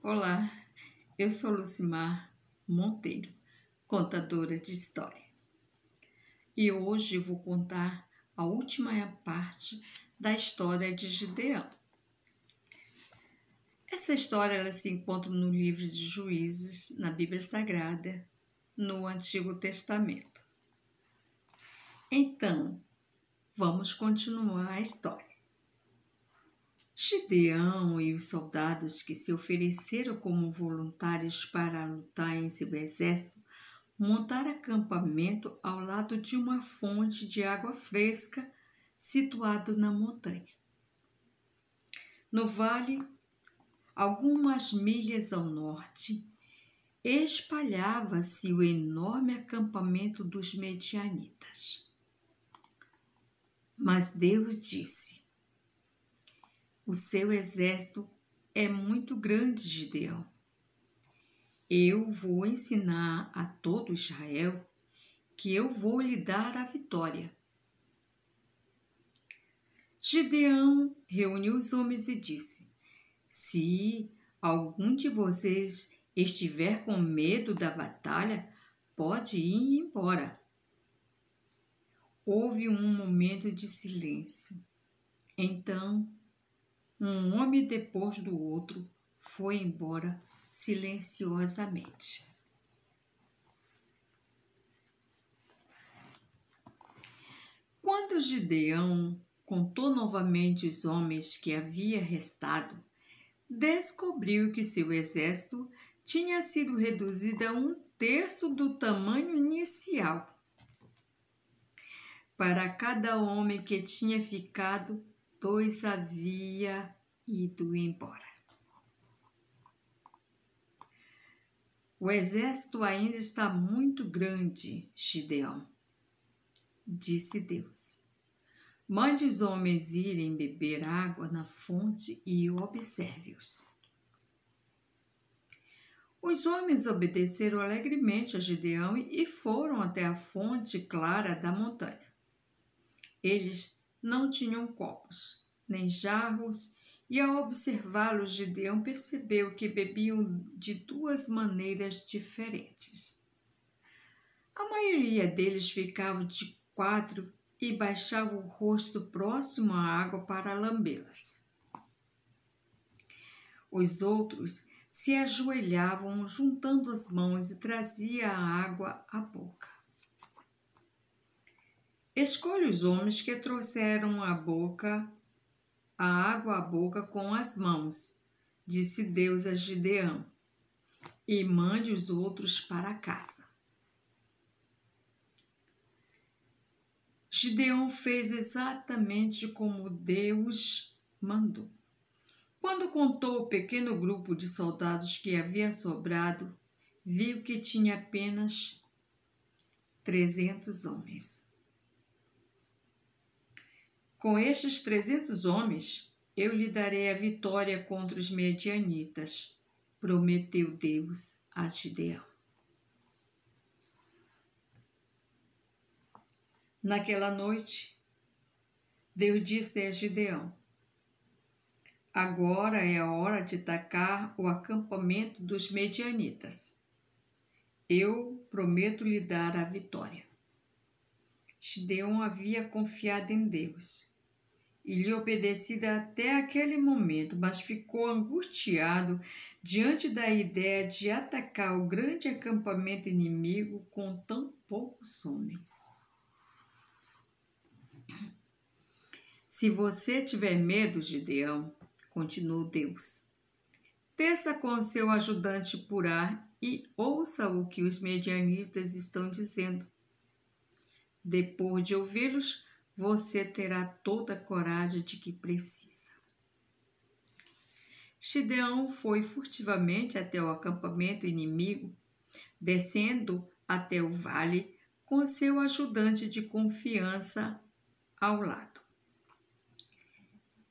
Olá, eu sou Lucimar Monteiro, contadora de história. E hoje eu vou contar a última parte da história de Gideão. Essa história ela se encontra no livro de Juízes, na Bíblia Sagrada, no Antigo Testamento. Então, vamos continuar a história. Gideão e os soldados que se ofereceram como voluntários para lutar em seu exército montaram acampamento ao lado de uma fonte de água fresca situado na montanha. No vale, algumas milhas ao norte, espalhava-se o enorme acampamento dos medianitas. Mas Deus disse: o seu exército é muito grande, Gideão. Eu vou ensinar a todo Israel que eu vou lhe dar a vitória. Gideão reuniu os homens e disse: se algum de vocês estiver com medo da batalha, pode ir embora. Houve um momento de silêncio. Então, um homem depois do outro foi embora silenciosamente. Quando Gideão contou novamente os homens que havia restado, descobriu que seu exército tinha sido reduzido a 1/3 do tamanho inicial. Para cada homem que tinha ficado, 2 havia ido embora. O exército ainda está muito grande, Gideão, disse Deus. Mande os homens irem beber água na fonte e observe-os. Os homens obedeceram alegremente a Gideão e foram até a fonte clara da montanha. Eles não tinham copos, nem jarros, e ao observá-los, Gideão percebeu que bebiam de 2 maneiras diferentes. A maioria deles ficava de 4 e baixava o rosto próximo à água para lambê-las. Os outros se ajoelhavam, juntando as mãos e traziam a água à boca. Escolha os homens que trouxeram a água à boca com as mãos, disse Deus a Gideão, e mande os outros para casa. Gideão fez exatamente como Deus mandou. Quando contou o pequeno grupo de soldados que havia sobrado, viu que tinha apenas 300 homens. Com estes 300 homens, eu lhe darei a vitória contra os medianitas, prometeu Deus a Gideão. Naquela noite, Deus disse a Gideão: agora é a hora de atacar o acampamento dos medianitas. Eu prometo lhe dar a vitória. Gideão havia confiado em Deus e lhe obedecido até aquele momento, mas ficou angustiado diante da ideia de atacar o grande acampamento inimigo com tão poucos homens. Se você tiver medo, Gideão, continuou Deus, desça com seu ajudante por ar e ouça o que os medianitas estão dizendo. Depois de ouvi-los, você terá toda a coragem de que precisa. Gideão foi furtivamente até o acampamento inimigo, descendo até o vale com seu ajudante de confiança ao lado.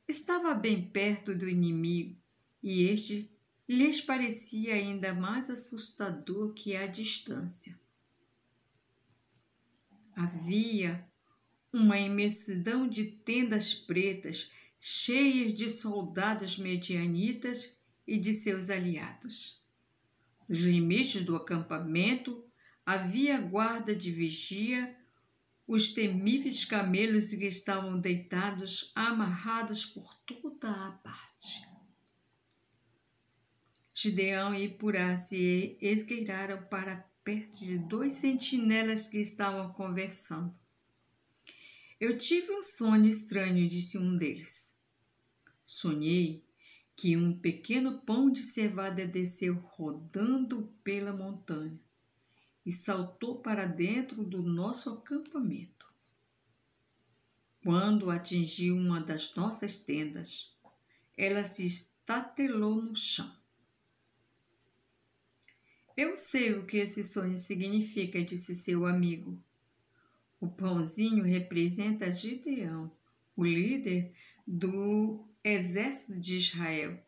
Estava bem perto do inimigo e este lhes parecia ainda mais assustador que a distância. Havia uma imensidão de tendas pretas cheias de soldados medianitas e de seus aliados. Nos limites do acampamento havia guarda de vigia, os temíveis camelos que estavam deitados, amarrados por toda a parte. Gideão e Purá se esgueiraram para perto de 2 sentinelas que estavam conversando. Eu tive um sonho estranho, disse um deles. Sonhei que um pequeno pão de cevada desceu rodando pela montanha e saltou para dentro do nosso acampamento. Quando atingiu uma das nossas tendas, ela se estatelou no chão. Eu sei o que esse sonho significa, disse seu amigo. O pãozinho representa Gideão, o líder do exército de Israel.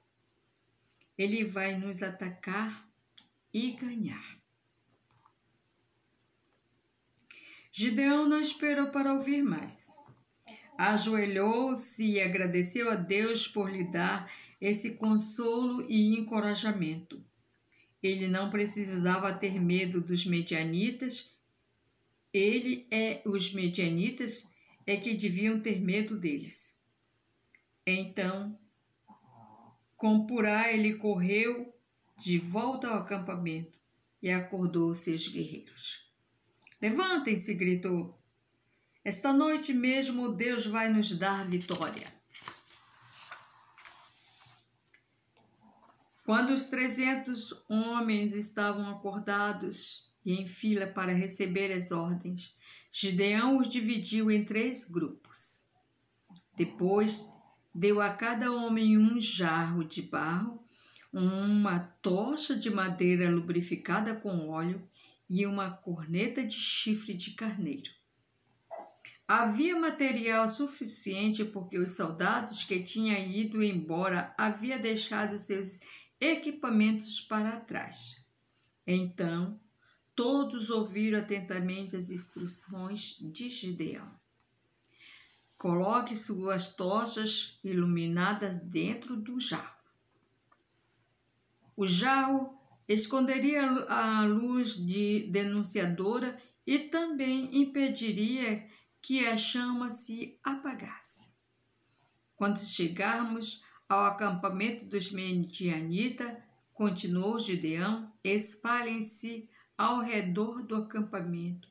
Ele vai nos atacar e ganhar. Gideão não esperou para ouvir mais. Ajoelhou-se e agradeceu a Deus por lhe dar esse consolo e encorajamento. Ele não precisava ter medo dos medianitas. Os medianitas é que deviam ter medo deles. Então, com Purá, ele correu de volta ao acampamento e acordou seus guerreiros. Levantem-se, gritou. Esta noite mesmo Deus vai nos dar vitória. Quando os 300 homens estavam acordados e em fila para receber as ordens, Gideão os dividiu em 3 grupos. Depois, deu a cada homem um jarro de barro, uma tocha de madeira lubrificada com óleo e uma corneta de chifre de carneiro. Havia material suficiente porque os soldados que tinham ido embora haviam deixado seus equipamentos para trás. Então, todos ouviram atentamente as instruções de Gideão. Coloque suas tochas iluminadas dentro do jarro. O jarro esconderia a luz denunciadora e também impediria que a chama se apagasse. Quando chegarmos ao acampamento dos medianitas, continuou Gideão, espalhem-se ao redor do acampamento.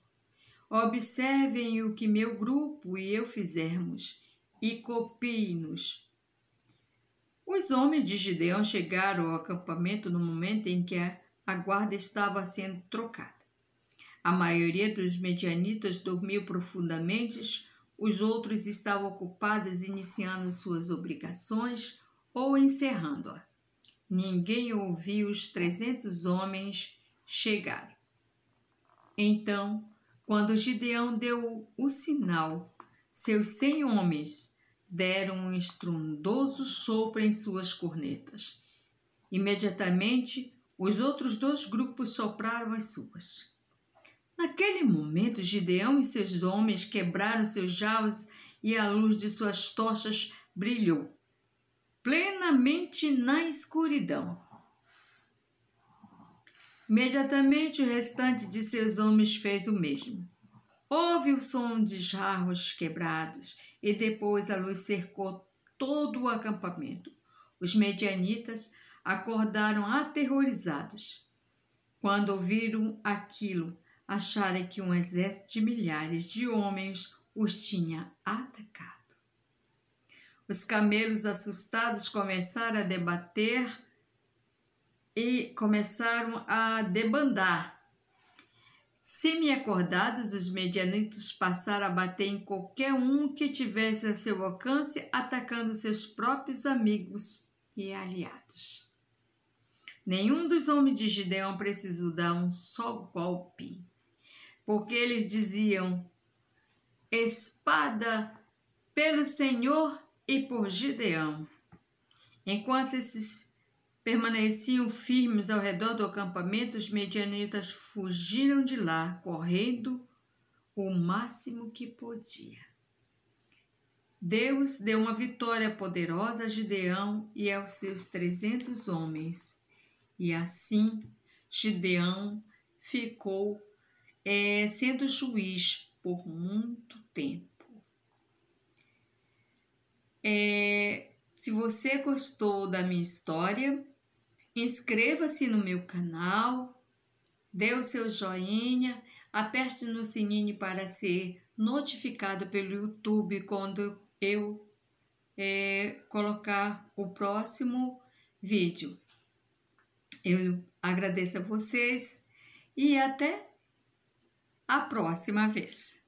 Observem o que meu grupo e eu fizermos e copiem-nos. Os homens de Gideão chegaram ao acampamento no momento em que a guarda estava sendo trocada. A maioria dos medianitas dormiu profundamente, os outros estavam ocupados iniciando suas obrigações ou encerrando-a. Ninguém ouviu os 300 homens chegarem. Então, quando Gideão deu o sinal, seus 100 homens deram um estrondoso sopro em suas cornetas. Imediatamente, os outros 2 grupos sopraram as suas. Naquele momento, Gideão e seus homens quebraram seus jarros e a luz de suas tochas brilhou plenamente na escuridão. Imediatamente, o restante de seus homens fez o mesmo. Houve o som de jarros quebrados e depois a luz cercou todo o acampamento. Os medianitas acordaram aterrorizados. Quando ouviram aquilo, acharam que um exército de milhares de homens os tinha atacado. Os camelos assustados começaram a debater e começaram a debandar. Semi-acordados, os medianitas passaram a bater em qualquer um que tivesse a seu alcance, atacando seus próprios amigos e aliados. Nenhum dos homens de Gideão precisou dar um só golpe, porque eles diziam: espada pelo Senhor e por Gideão. Enquanto esses permaneciam firmes ao redor do acampamento, os medianitas fugiram de lá, correndo o máximo que podia. Deus deu uma vitória poderosa a Gideão e aos seus 300 homens. E assim, Gideão ficou sendo juiz por muito tempo. Se você gostou da minha história, inscreva-se no meu canal, dê o seu joinha, aperte no sininho para ser notificado pelo YouTube quando eu colocar o próximo vídeo. Eu agradeço a vocês e até a próxima vez.